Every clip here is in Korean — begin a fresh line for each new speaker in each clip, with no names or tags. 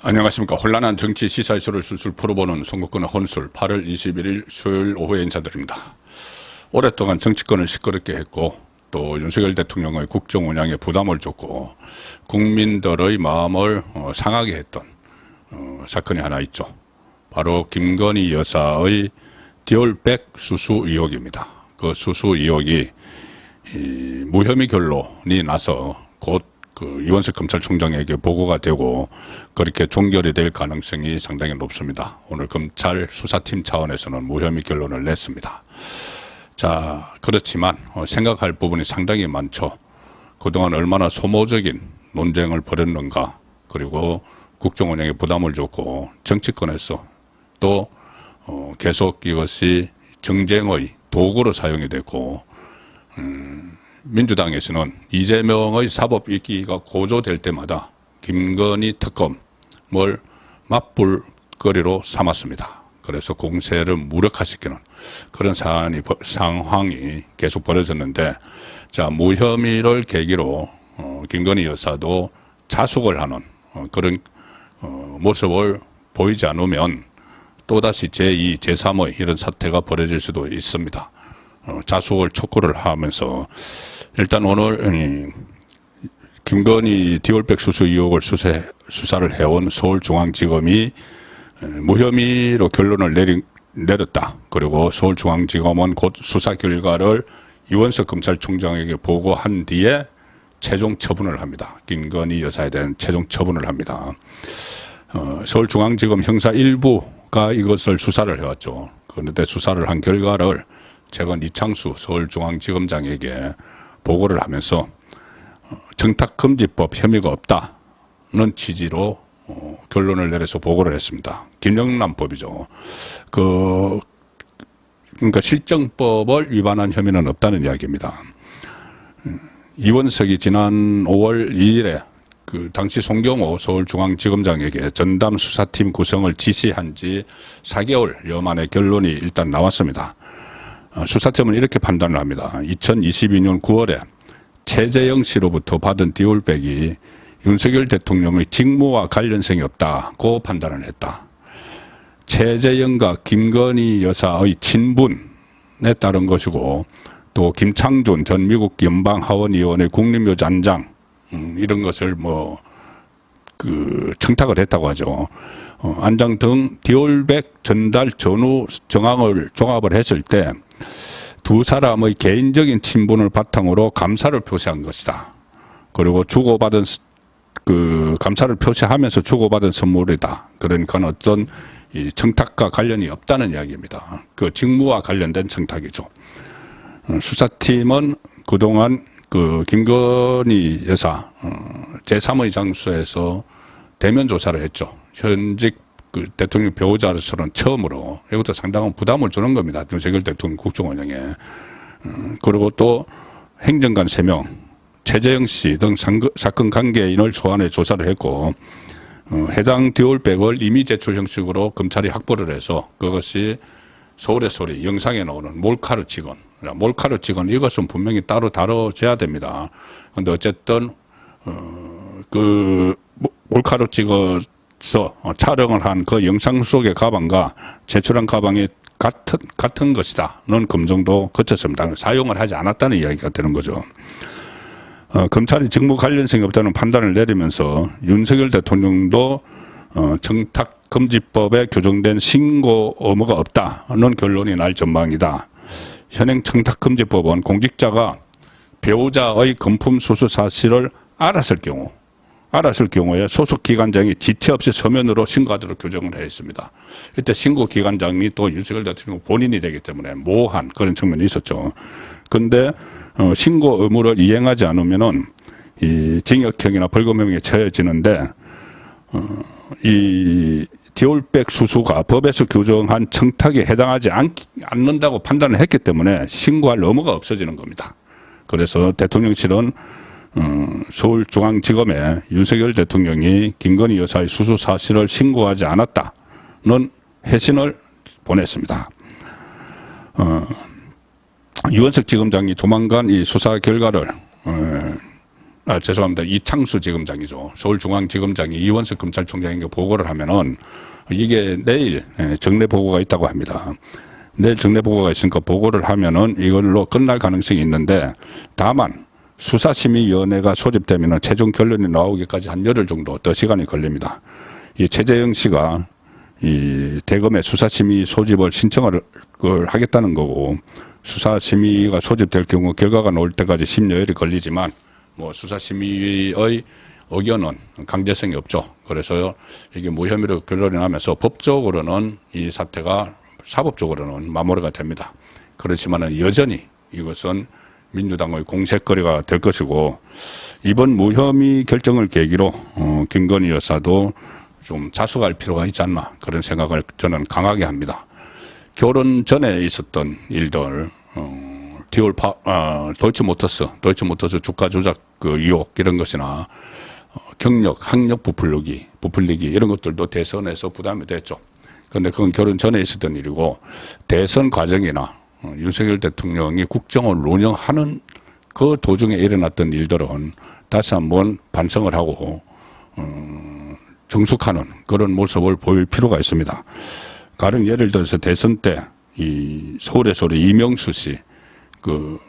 안녕하십니까. 혼란한 정치 시사 이슈를 술술 풀어보는 선거권의 혼술 8월 21일 수요일 오후에 인사드립니다. 오랫동안 정치권을 시끄럽게 했고 또 윤석열 대통령의 국정 운영에 부담을 줬고 국민들의 마음을 상하게 했던 사건이 하나 있죠. 바로 김건희 여사의 디올백 수수 의혹입니다. 그 수수 의혹이 무혐의 결론이 나서 곧 이원석 검찰총장에게 보고가 되고 그렇게 종결이 될 가능성이 상당히 높습니다. 오늘 검찰 수사팀 차원에서는 무혐의 결론을 냈습니다. 자, 그렇지만 생각할 부분이 상당히 많죠. 그동안 얼마나 소모적인 논쟁을 벌였는가, 그리고 국정 운영에 부담을 줬고 정치권에서 또 계속 이것이 정쟁의 도구로 사용이 됐고 민주당에서는 이재명의 사법 위기가 고조될 때마다 김건희 특검을 맞불거리로 삼았습니다. 그래서 공세를 무력화시키는 그런 상황이 계속 벌어졌는데, 자, 무혐의를 계기로 김건희 여사도 자숙을 하는 그런 모습을 보이지 않으면 또다시 제2, 제3의 이런 사태가 벌어질 수도 있습니다. 자숙을 촉구를 하면서 일단 오늘 김건희 디올백 수수 의혹을 수사를 해온 서울중앙지검이 무혐의로 결론을 내렸다. 그리고 서울중앙지검은 곧 수사 결과를 이원석 검찰총장에게 보고한 뒤에 최종 처분을 합니다. 김건희 여사에 대한 최종 처분을 합니다. 서울중앙지검 형사 1부가 이것을 수사를 해왔죠. 그런데 수사를 한 결과를 최근 이창수 서울중앙지검장에게 보고를 하면서 정탁금지법 혐의가 없다는 취지로 결론을 내려서 보고를 했습니다. 김영란법이죠. 그러니까 실정법을 위반한 혐의는 없다는 이야기입니다. 이원석이 지난 5월 2일에 당시 송경호 서울중앙지검장에게 전담 수사팀 구성을 지시한 지 4개월여 만에 결론이 일단 나왔습니다. 수사팀은 이렇게 판단을 합니다. 2022년 9월에 최재형 씨로부터 받은 디올백이 윤석열 대통령의 직무와 관련성이 없다고 판단을 했다. 최재형과 김건희 여사의 친분에 따른 것이고, 또 김창준 전 미국 연방하원의원의 국립묘장장 이런 것을 청탁을 했다고 하죠. 안장 등 디올백 전달 전후 정황을 종합을 했을 때 두 사람의 개인적인 친분을 바탕으로 감사를 표시한 것이다. 그리고 주고받은 감사를 표시하면서 주고받은 선물이다. 그러니까 어떤 이 청탁과 관련이 없다는 이야기입니다. 그 직무와 관련된 청탁이죠. 수사팀은 그동안 김건희 여사 제3의 장소에서 대면 조사를 했죠. 현직 대통령 배우자로서는 처음으로 이것도 상당한 부담을 주는 겁니다. 윤석열 대통령 국정 운영에. 그리고 또 행정관 3명, 최재형 씨 등 사건 관계인을 소환해 조사를 했고, 해당 디올백을 이미 제출 형식으로 검찰이 확보를 해서 그것이 서울의 소리 영상에 나오는 몰카로 찍은 이것은 분명히 따로 다뤄져야 됩니다. 그런데 어쨌든 몰카로 찍어서 촬영을 한 그 영상 속의 가방과 제출한 가방이 같은 것이다는 검증도 거쳤습니다. 사용을 하지 않았다는 이야기가 되는 거죠. 검찰이 직무 관련성이 없다는 판단을 내리면서 윤석열 대통령도 청탁금지법에 규정된 신고 의무가 없다는 결론이 날 전망이다. 현행 청탁금지법은 공직자가 배우자의 금품 수수 사실을 알았을 경우에 소속 기관장이 지체 없이 서면으로 신고하도록 규정을 해 있습니다. 이때 신고 기관장이 또 윤석열 대통령 본인이 되기 때문에 모호한 그런 측면이 있었죠. 그런데 신고 의무를 이행하지 않으면은 이 징역형이나 벌금형에 처해지는데, 이 디올백 수수가 법에서 규정한 청탁에 해당하지 않는다고 판단을 했기 때문에 신고할 의무가 없어지는 겁니다. 그래서 대통령실은 서울중앙지검에 윤석열 대통령이 김건희 여사의 수수 사실을 신고하지 않았다는 회신을 보냈습니다. 이원석 지검장이 조만간 이 수사 결과를 죄송합니다. 이창수 지검장이죠. 서울중앙지검장이 이원석 검찰총장에게 보고를 하면은 이게 내일 정례 보고가 있다고 합니다. 내일 정례 보고가 있으니까 보고를 하면은 이걸로 끝날 가능성이 있는데, 다만 수사심의위원회가 소집되면은 최종 결론이 나오기까지 한 열흘 정도 더 시간이 걸립니다. 이 최재형 씨가 이 대검의 수사심의 소집을 신청을 하겠다는 거고, 수사심의가 소집될 경우 결과가 나올 때까지 10여일이 걸리지만 뭐 수사심의의 의견은 강제성이 없죠. 그래서 이게 무혐의로 결론이 나면서 법적으로는 이 사태가 사법적으로는 마무리가 됩니다. 그렇지만 여전히 이것은 민주당의 공세거리가 될 것이고, 이번 무혐의 결정을 계기로 김건희 여사도 좀 자숙할 필요가 있지 않나, 그런 생각을 저는 강하게 합니다. 결혼 전에 있었던 일들, 도이치모터스 주가 조작 그 의혹 이런 것이나 경력, 학력 부풀리기 이런 것들도 대선에서 부담이 됐죠. 그런데 그건 결혼 전에 있었던 일이고, 대선 과정이나 윤석열 대통령이 국정을 운영하는 그 도중에 일어났던 일들은 다시 한번 반성을 하고 정숙하는 그런 모습을 보일 필요가 있습니다. 가령 예를 들어서 대선 때 이 서울의 소리 이명수 씨 그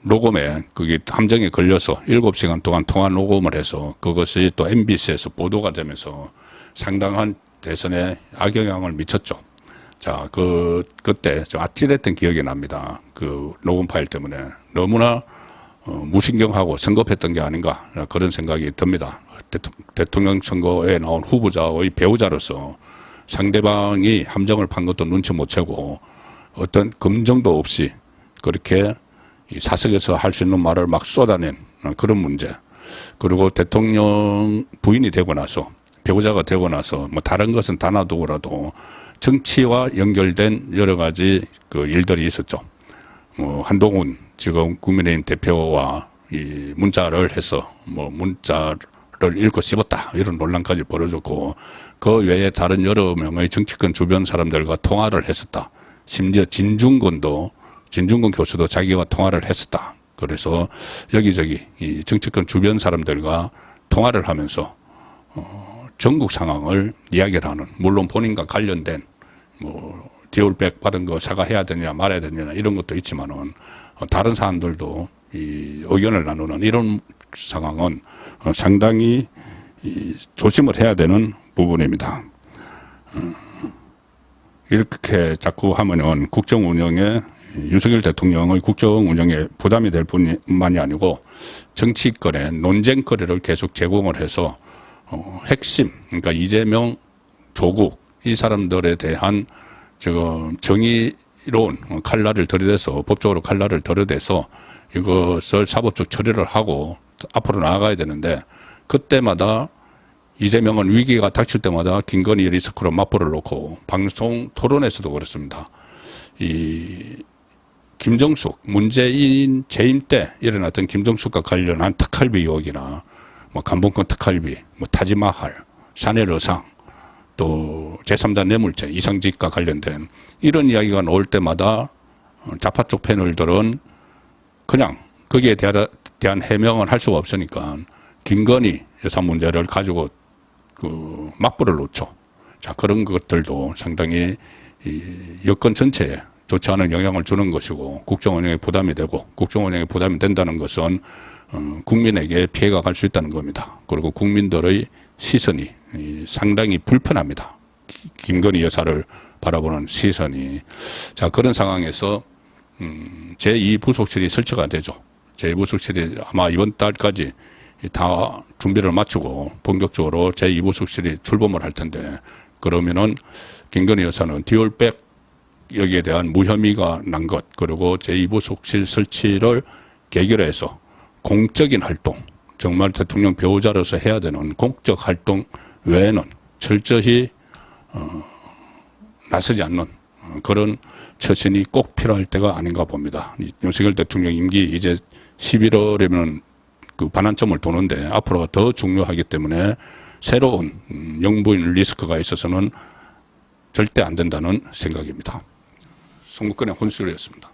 녹음에 그게 함정에 걸려서 7시간 동안 통화 녹음을 해서 그것이 또 MBC에서 보도가 되면서 상당한 대선에 악영향을 미쳤죠. 자, 그때 좀 아찔했던 기억이 납니다. 그 녹음 파일 때문에 너무나 무신경하고 성급했던 게 아닌가, 그런 생각이 듭니다. 대통령 선거에 나온 후보자의 배우자로서 상대방이 함정을 판 것도 눈치 못 채고 어떤 검증도 없이 그렇게 사석에서 할 수 있는 말을 막 쏟아낸 그런 문제. 그리고 대통령 부인이 되고 나서, 배우자가 되고 나서 뭐 다른 것은 다 놔두고라도 정치와 연결된 여러 가지 그 일들이 있었죠. 한동훈 지금 국민의힘 대표와 이 문자를 해서 뭐 문자를 읽고 씹었다, 이런 논란까지 벌어졌고, 그 외에 다른 여러 명의 정치권 주변 사람들과 통화를 했었다. 심지어 진중권 교수도 자기와 통화를 했었다. 그래서 여기저기 이 정치권 주변 사람들과 통화를 하면서 전국 상황을 이야기를 하는, 물론 본인과 관련된 뭐 디올백 받은 거 사과해야 되냐 말아야 되냐 이런 것도 있지만은 다른 사람들도 이 의견을 나누는 이런 상황은 상당히 조심을 해야 되는 부분입니다. 이렇게 자꾸 하면은 국정 운영에, 윤석열 대통령의 국정 운영에 부담이 될 뿐만이 아니고 정치권에 논쟁거리를 계속 제공을 해서 핵심, 그러니까 이재명, 조국 이 사람들에 대한 지금 정의로운 칼날을 들이대서, 법적으로 칼날을 들이대서 이것을 사법적 처리를 하고 앞으로 나아가야 되는데, 그때마다 이재명은 위기가 닥칠 때마다 김건희 리스크로 맞불을 놓고, 방송 토론에서도 그렇습니다. 이 김정숙, 문재인 재임 때 일어났던 김정숙과 관련한 특활비 의혹이나 뭐 간봉권 특활비, 뭐 타지마할, 샤넬의상, 또 제3자 뇌물죄, 이상직과 관련된 이런 이야기가 나올 때마다 좌파 쪽 패널들은 그냥 거기에 대한 해명을 할 수가 없으니까 김건희 여사 문제를 가지고 그 맞불을 놓죠. 자, 그런 것들도 상당히 이 여권 전체에 좋지 않은 영향을 주는 것이고, 국정 운영에 부담이 되고, 국정 운영에 부담이 된다는 것은 국민에게 피해가 갈 수 있다는 겁니다. 그리고 국민들의 시선이 상당히 불편합니다. 김건희 여사를 바라보는 시선이. 자, 그런 상황에서 제2부속실이 설치가 되죠. 제2부속실이 아마 이번 달까지 다 준비를 마치고 본격적으로 제2부속실이 출범을 할 텐데, 그러면은 김건희 여사는 디올백 여기에 대한 무혐의가 난 것, 그리고 제2부속실 설치를 계기로 해서 공적인 활동, 정말 대통령 배우자로서 해야 되는 공적 활동 외에는 철저히 나서지 않는 그런 처신이 꼭 필요할 때가 아닌가 봅니다. 윤석열 대통령 임기 이제 11월이면 그 반환점을 도는데 앞으로가 더 중요하기 때문에 새로운 영부인 리스크가 있어서는 절대 안 된다는 생각입니다. 송국근의 혼술이었습니다.